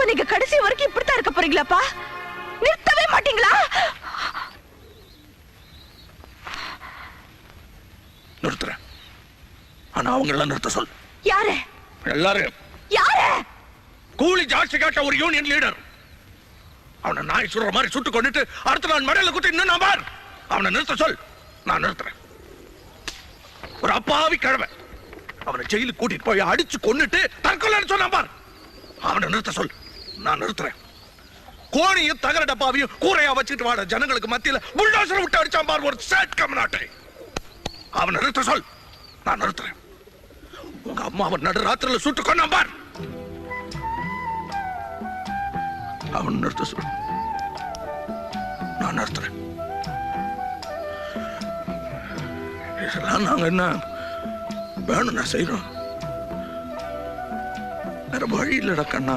நீங்க கடைசி வரைக்கும் இப்படித்தான் இருக்க போறீங்களாப்பா? நிறுத்தவே மாட்டீங்களா? நிறுத்துறேன். ஆனா அவங்க எல்லாம் நிறுத்த சொல். யாரு? எல்லாரும். யாரு? கூலி ஜாஸ்தி கேட்ட ஒரு யூனியன் லீடர். அவனை நாய் சுடுற மாதிரி சுட்டு கொண்டுட்டு அடுத்த நாள் மடையில குத்தி இன்னும் நான் பார். அவனை நிறுத்த சொல். நான் நிறுத்துறேன். ஒரு அப்பாவி கிழமை அவனை ஜெயிலுக்கு கூட்டிட்டு போய் அடிச்சு கொன்னுட்டு தற்கொலைன்னு சொன்னா பார். அவனை நிறுத்த சொல். நான் நிறுத்துறேன். கோணியும் தகர டப்பாவையும் கூரையா வச்சுட்டு வாட ஜனங்களுக்கு மத்தியில புல்டோசரை விட்டு அடிச்சான் பார் ஒரு சேட் கம்நாட்டை. அவனை நிறுத்த சொல். நான் நிறுத்துறேன். உங்க அம்மாவை நடுராத்திரில சுட்டு கொன்னான் பார். அவன் நிறுத்த சொல். நான் நிறுத்துறேன். இதெல்லாம் நாங்க என்ன வேணும் நான் செய்யறோம். வேற வழி இல்லடா கண்ணா.